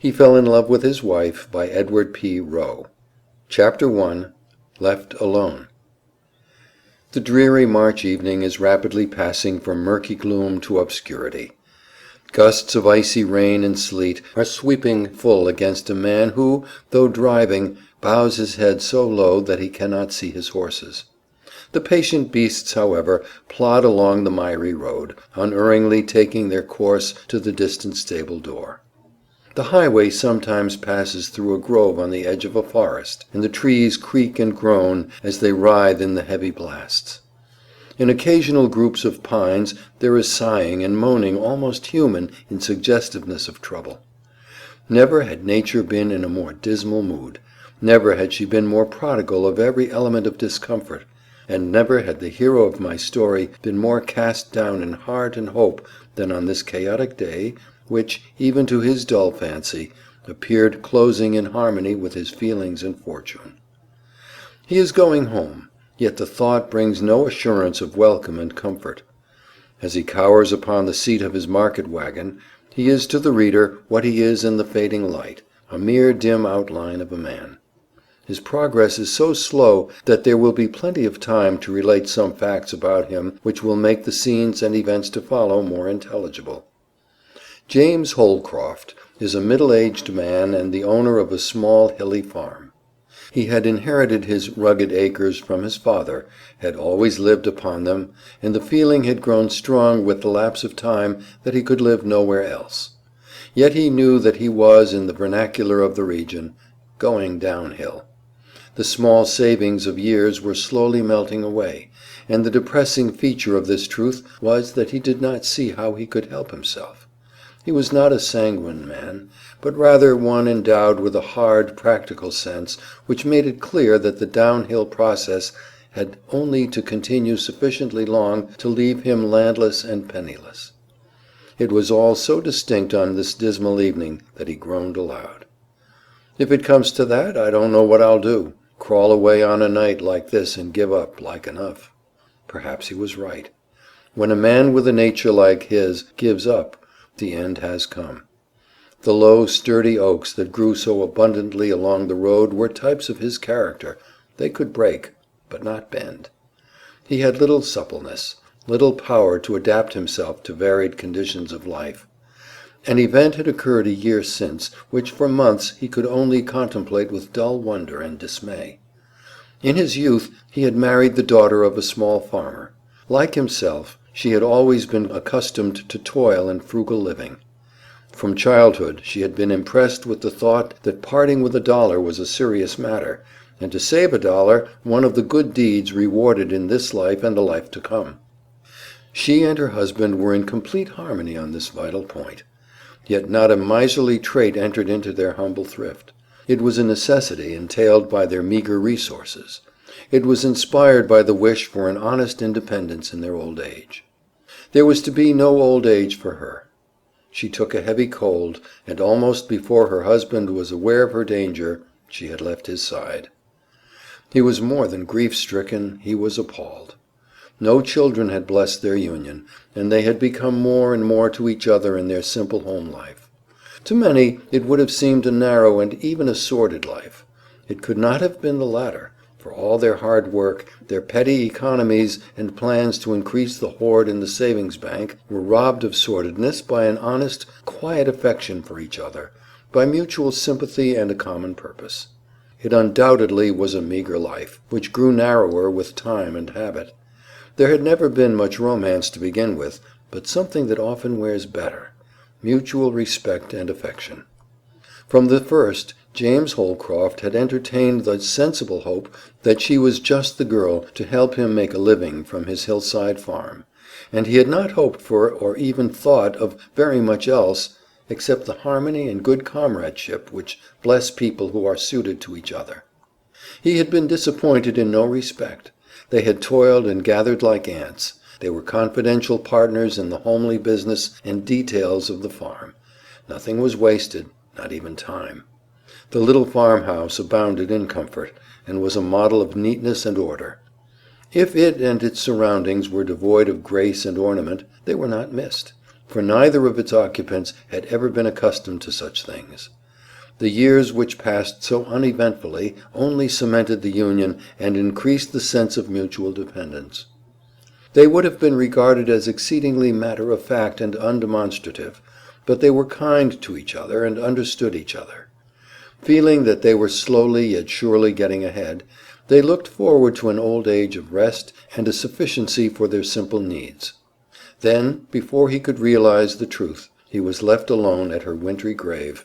He fell in love with his wife by Edward P. Rowe. Chapter 1. Left Alone. The dreary March evening is rapidly passing from murky gloom to obscurity. Gusts of icy rain and sleet are sweeping full against a man who, though driving, bows his head so low that he cannot see his horses. The patient beasts, however, plod along the miry road, unerringly taking their course to the distant stable door. The highway sometimes passes through a grove on the edge of a forest, and the trees creak and groan as they writhe in the heavy blasts. In occasional groups of pines there is sighing and moaning almost human in suggestiveness of trouble. Never had nature been in a more dismal mood, never had she been more prodigal of every element of discomfort, and never had the hero of my story been more cast down in heart and hope than on this chaotic day, which, even to his dull fancy, appeared closing in harmony with his feelings and fortune. He is going home, yet the thought brings no assurance of welcome and comfort. As he cowers upon the seat of his market wagon, he is to the reader what he is in the fading light, a mere dim outline of a man. His progress is so slow that there will be plenty of time to relate some facts about him which will make the scenes and events to follow more intelligible. James Holcroft is a middle-aged man and the owner of a small hilly farm. He had inherited his rugged acres from his father, had always lived upon them, and the feeling had grown strong with the lapse of time that he could live nowhere else. Yet he knew that he was, in the vernacular of the region, going downhill. The small savings of years were slowly melting away, and the depressing feature of this truth was that he did not see how he could help himself. He was not a sanguine man, but rather one endowed with a hard, practical sense which made it clear that the downhill process had only to continue sufficiently long to leave him landless and penniless. It was all so distinct on this dismal evening that he groaned aloud. "If it comes to that, I don't know what I'll do. Crawl away on a night like this and give up, like enough." Perhaps he was right. When a man with a nature like his gives up, the end has come. The low, sturdy oaks that grew so abundantly along the road were types of his character. They could break, but not bend. He had little suppleness, little power to adapt himself to varied conditions of life. An event had occurred a year since, which for months he could only contemplate with dull wonder and dismay. In his youth he had married the daughter of a small farmer. Like himself, she had always been accustomed to toil and frugal living. From childhood she had been impressed with the thought that parting with $1 was a serious matter, and to save $1 one of the good deeds rewarded in this life and the life to come. She and her husband were in complete harmony on this vital point. Yet not a miserly trait entered into their humble thrift. It was a necessity entailed by their meager resources. It was inspired by the wish for an honest independence in their old age. There was to be no old age for her. She took a heavy cold, and almost before her husband was aware of her danger, she had left his side. He was more than grief-stricken, he was appalled. No children had blessed their union, and they had become more and more to each other in their simple home life. To many it would have seemed a narrow and even a sordid life. It could not have been the latter. For all their hard work, their petty economies and plans to increase the hoard in the savings bank were robbed of sordidness by an honest, quiet affection for each other, by mutual sympathy and a common purpose. It undoubtedly was a meager life, which grew narrower with time and habit. There had never been much romance to begin with, but something that often wears better: mutual respect and affection. From the first, James Holcroft had entertained the sensible hope that she was just the girl to help him make a living from his hillside farm, and he had not hoped for or even thought of very much else except the harmony and good comradeship which bless people who are suited to each other. He had been disappointed in no respect. They had toiled and gathered like ants. They were confidential partners in the homely business and details of the farm. Nothing was wasted, not even time. The little farmhouse abounded in comfort, and was a model of neatness and order. If it and its surroundings were devoid of grace and ornament, they were not missed, for neither of its occupants had ever been accustomed to such things. The years which passed so uneventfully only cemented the union and increased the sense of mutual dependence. They would have been regarded as exceedingly matter-of-fact and undemonstrative, but they were kind to each other and understood each other. Feeling that they were slowly yet surely getting ahead, they looked forward to an old age of rest and a sufficiency for their simple needs. Then, before he could realize the truth, he was left alone at her wintry grave.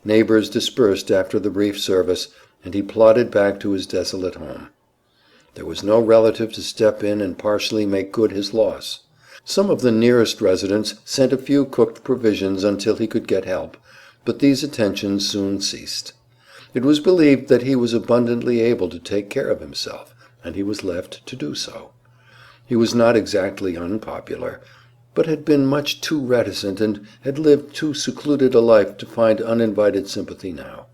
Neighbors dispersed after the brief service, and he plodded back to his desolate home. There was no relative to step in and partially make good his loss. Some of the nearest residents sent a few cooked provisions until he could get help, but these attentions soon ceased. It was believed that he was abundantly able to take care of himself, and he was left to do so. He was not exactly unpopular, but had been much too reticent and had lived too secluded a life to find uninvited sympathy now.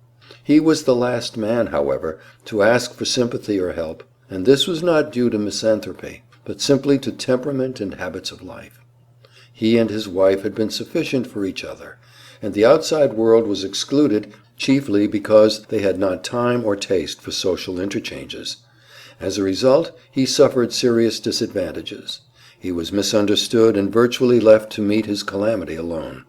He was the last man, however, to ask for sympathy or help, and this was not due to misanthropy, but simply to temperament and habits of life. He and his wife had been sufficient for each other, and the outside world was excluded chiefly because they had not time or taste for social interchanges. As a result, he suffered serious disadvantages. He was misunderstood and virtually left to meet his calamity alone.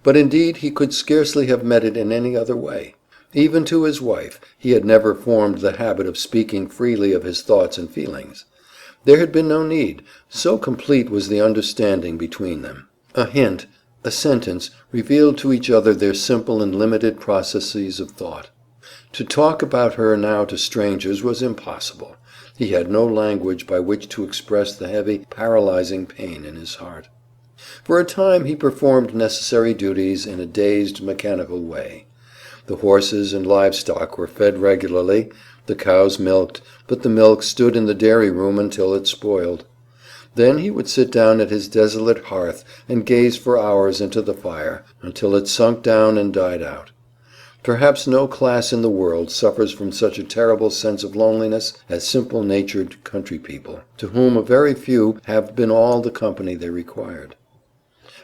But indeed he could scarcely have met it in any other way. Even to his wife he had never formed the habit of speaking freely of his thoughts and feelings. There had been no need, so complete was the understanding between them. A hint, a sentence, revealed to each other their simple and limited processes of thought. To talk about her now to strangers was impossible. He had no language by which to express the heavy, paralyzing pain in his heart. For a time he performed necessary duties in a dazed, mechanical way. The horses and livestock were fed regularly, the cows milked, but the milk stood in the dairy room until it spoiled. Then he would sit down at his desolate hearth and gaze for hours into the fire, until it sunk down and died out. Perhaps no class in the world suffers from such a terrible sense of loneliness as simple-natured country people, to whom a very few have been all the company they required.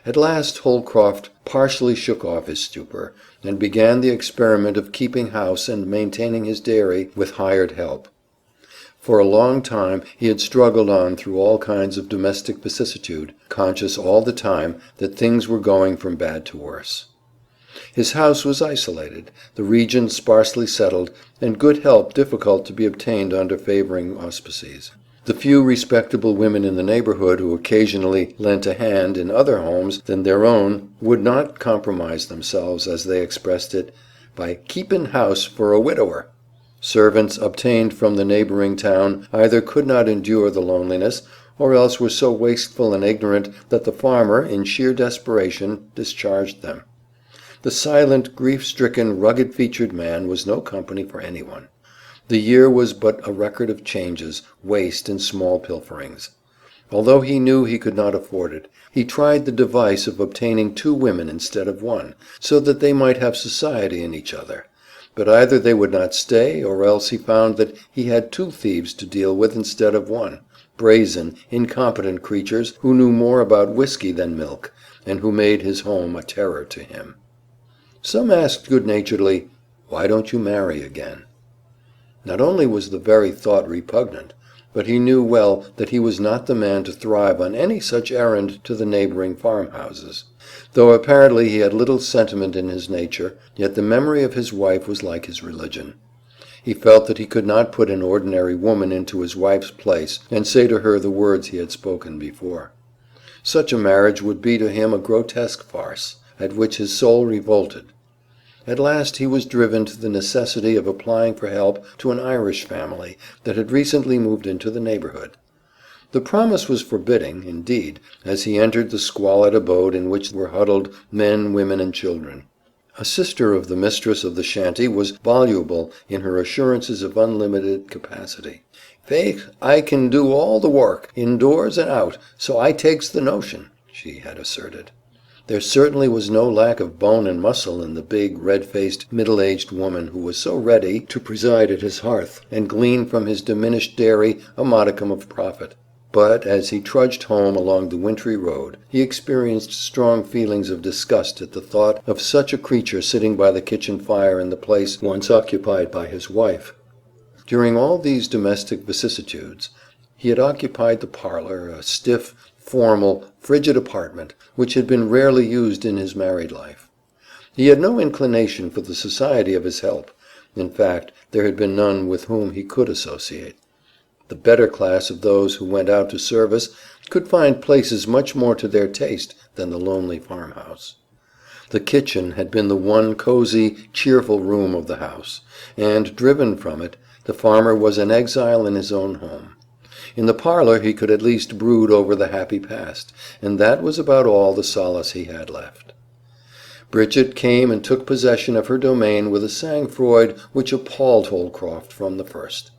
At last Holcroft partially shook off his stupor, and began the experiment of keeping house and maintaining his dairy with hired help. For a long time he had struggled on through all kinds of domestic vicissitude, conscious all the time that things were going from bad to worse. His house was isolated, the region sparsely settled, and good help difficult to be obtained under favoring auspices. The few respectable women in the neighborhood who occasionally lent a hand in other homes than their own would not compromise themselves, as they expressed it, by "keepin' house for a widower." Servants obtained from the neighboring town either could not endure the loneliness, or else were so wasteful and ignorant that the farmer, in sheer desperation, discharged them. The silent, grief-stricken, rugged-featured man was no company for anyone. The year was but a record of changes, waste, and small pilferings. Although he knew he could not afford it, he tried the device of obtaining 2 women instead of 1, so that they might have society in each other. But either they would not stay, or else he found that he had 2 thieves to deal with instead of 1, brazen, incompetent creatures who knew more about whiskey than milk, and who made his home a terror to him. Some asked good-naturedly, "Why don't you marry again?" Not only was the very thought repugnant, but he knew well that he was not the man to thrive on any such errand to the neighboring farmhouses. Though apparently he had little sentiment in his nature, yet the memory of his wife was like his religion. He felt that he could not put an ordinary woman into his wife's place and say to her the words he had spoken before. Such a marriage would be to him a grotesque farce, at which his soul revolted. At last he was driven to the necessity of applying for help to an Irish family that had recently moved into the neighborhood. The promise was forbidding, indeed, as he entered the squalid abode in which were huddled men, women, and children. A sister of the mistress of the shanty was voluble in her assurances of unlimited capacity. "Faith, I can do all the work, indoors and out, so I takes the notion," she had asserted. There certainly was no lack of bone and muscle in the big, red-faced, middle-aged woman who was so ready to preside at his hearth and glean from his diminished dairy a modicum of profit. But as he trudged home along the wintry road, he experienced strong feelings of disgust at the thought of such a creature sitting by the kitchen fire in the place once occupied by his wife. During all these domestic vicissitudes, he had occupied the parlor, a stiff, formal, frigid apartment, which had been rarely used in his married life. He had no inclination for the society of his help. In fact, there had been none with whom he could associate. The better class of those who went out to service could find places much more to their taste than the lonely farmhouse. The kitchen had been the one cozy, cheerful room of the house, and, driven from it, the farmer was an exile in his own home. In the parlor he could at least brood over the happy past, and that was about all the solace he had left. Bridget came and took possession of her domain with a sang-froid which appalled Holcroft from the first.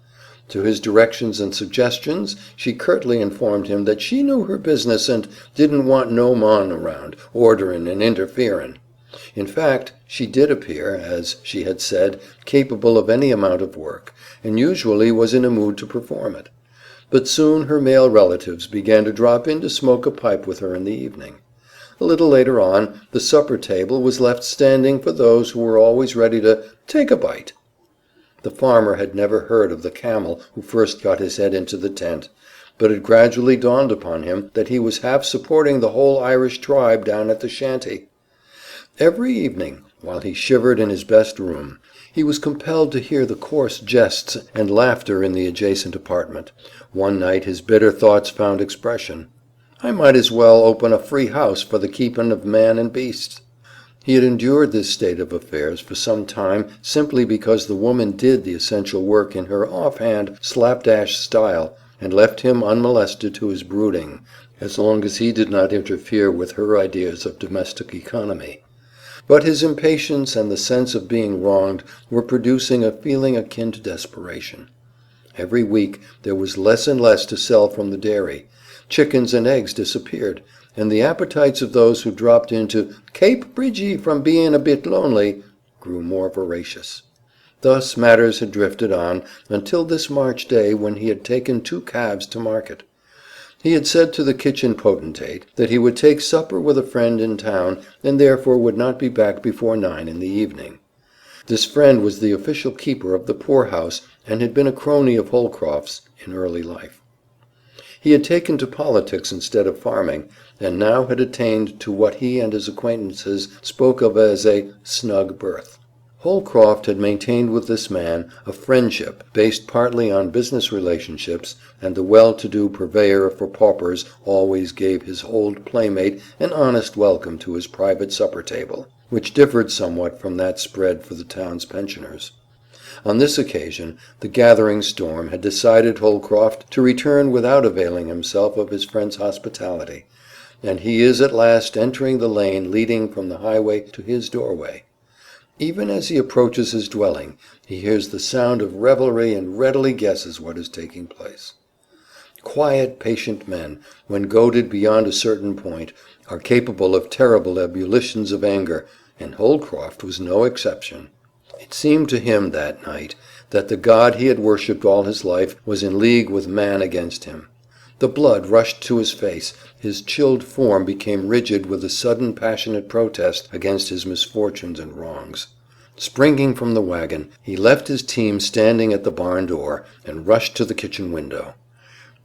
To his directions and suggestions she curtly informed him that she knew her business and didn't want no mon around, orderin' and interferin'. In fact, she did appear, as she had said, capable of any amount of work, and usually was in a mood to perform it. But soon her male relatives began to drop in to smoke a pipe with her in the evening. A little later on, the supper table was left standing for those who were always ready to take a bite. The farmer had never heard of the camel who first got his head into the tent, but it gradually dawned upon him that he was half supporting the whole Irish tribe down at the shanty. Every evening, while he shivered in his best room, he was compelled to hear the coarse jests and laughter in the adjacent apartment. One night his bitter thoughts found expression. "I might as well open a free house for the keeping of man and beasts." He had endured this state of affairs for some time simply because the woman did the essential work in her offhand, slapdash style, and left him unmolested to his brooding, as long as he did not interfere with her ideas of domestic economy. But his impatience and the sense of being wronged were producing a feeling akin to desperation. Every week there was less and less to sell from the dairy. Chickens and eggs disappeared, and the appetites of those who dropped in to "kape Bridgie from bein' a bit lonely" grew more voracious. Thus matters had drifted on until this March day when he had taken 2 calves to market. He had said to the kitchen potentate that he would take supper with a friend in town and therefore would not be back before 9 in the evening. This friend was the official keeper of the poorhouse and had been a crony of Holcroft's in early life. He had taken to politics instead of farming, and now had attained to what he and his acquaintances spoke of as a snug berth. Holcroft had maintained with this man a friendship based partly on business relationships, and the well-to-do purveyor for paupers always gave his old playmate an honest welcome to his private supper table, which differed somewhat from that spread for the town's pensioners. On this occasion the gathering storm had decided Holcroft to return without availing himself of his friend's hospitality, and he is at last entering the lane leading from the highway to his doorway. Even as he approaches his dwelling, he hears the sound of revelry and readily guesses what is taking place. Quiet, patient men, when goaded beyond a certain point, are capable of terrible ebullitions of anger, and Holcroft was no exception. It seemed to him that night that the God he had worshipped all his life was in league with man against him. The blood rushed to his face, his chilled form became rigid with a sudden passionate protest against his misfortunes and wrongs. Springing from the wagon, he left his team standing at the barn door, and rushed to the kitchen window.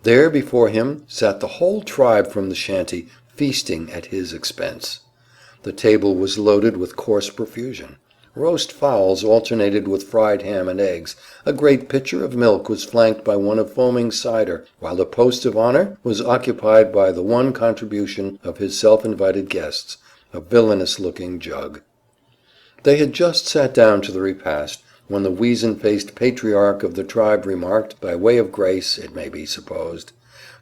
There before him sat the whole tribe from the shanty, feasting at his expense. The table was loaded with coarse profusion. Roast fowls alternated with fried ham and eggs. A great pitcher of milk was flanked by one of foaming cider, while the post of honor was occupied by the one contribution of his self-invited guests, a villainous-looking jug. They had just sat down to the repast, when the weazen-faced patriarch of the tribe remarked, by way of grace, it may be supposed,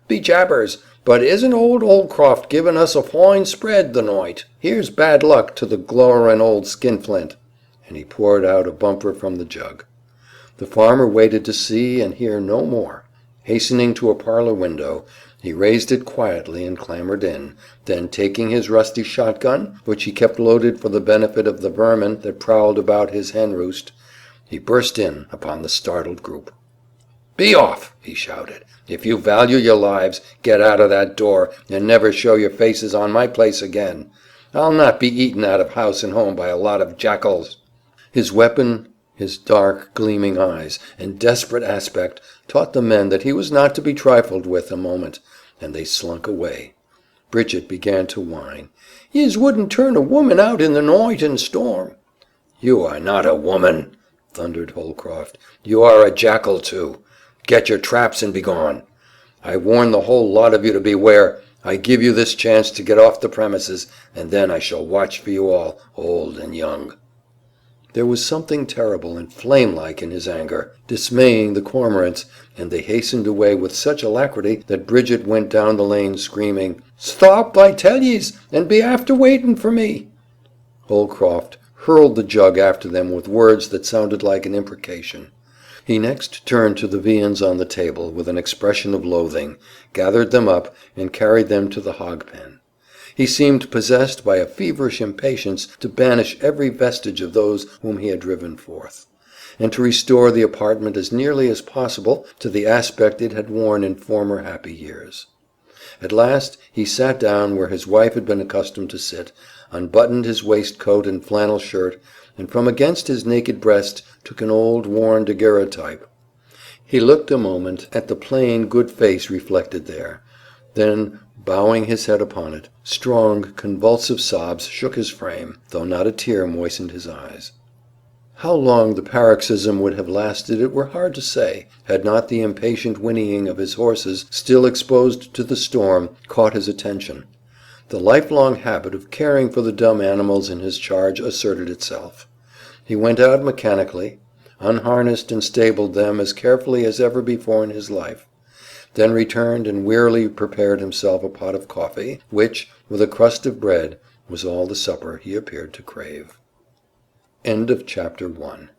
"Be jabbers, but isn't old Holcroft giving us a fine spread the night? Here's bad luck to the glowerin' old skinflint," and he poured out a bumper from the jug. The farmer waited to see and hear no more. Hastening to a parlor window, he raised it quietly and clambered in, then taking his rusty shotgun, which he kept loaded for the benefit of the vermin that prowled about his hen roost, he burst in upon the startled group. "Be off!" he shouted. "If you value your lives, get out of that door, and never show your faces on my place again. I'll not be eaten out of house and home by a lot of jackals." His weapon, his dark, gleaming eyes, and desperate aspect taught the men that he was not to be trifled with a moment, and they slunk away. Bridget began to whine. "Yez wouldn't turn a woman out in the night and storm." "You are not a woman," thundered Holcroft. "You are a jackal, too. Get your traps and begone. I warn the whole lot of you to beware. I give you this chance to get off the premises, and then I shall watch for you all, old and young." There was something terrible and flame-like in his anger, dismaying the cormorants, and they hastened away with such alacrity that Bridget went down the lane screaming, "Stop, I tell yez, and be after waiting for me." Holcroft hurled the jug after them with words that sounded like an imprecation. He next turned to the viands on the table with an expression of loathing, gathered them up, and carried them to the hog-pen. He seemed possessed by a feverish impatience to banish every vestige of those whom he had driven forth, and to restore the apartment as nearly as possible to the aspect it had worn in former happy years. At last he sat down where his wife had been accustomed to sit, unbuttoned his waistcoat and flannel shirt, and from against his naked breast took an old worn daguerreotype. He looked a moment at the plain, good face reflected there. Then, bowing his head upon it, strong, convulsive sobs shook his frame, though not a tear moistened his eyes. How long the paroxysm would have lasted it were hard to say, had not the impatient whinnying of his horses, still exposed to the storm, caught his attention. The lifelong habit of caring for the dumb animals in his charge asserted itself. He went out mechanically, unharnessed and stabled them as carefully as ever before in his life, then returned and wearily prepared himself a pot of coffee, which, with a crust of bread, was all the supper he appeared to crave. End of chapter 1.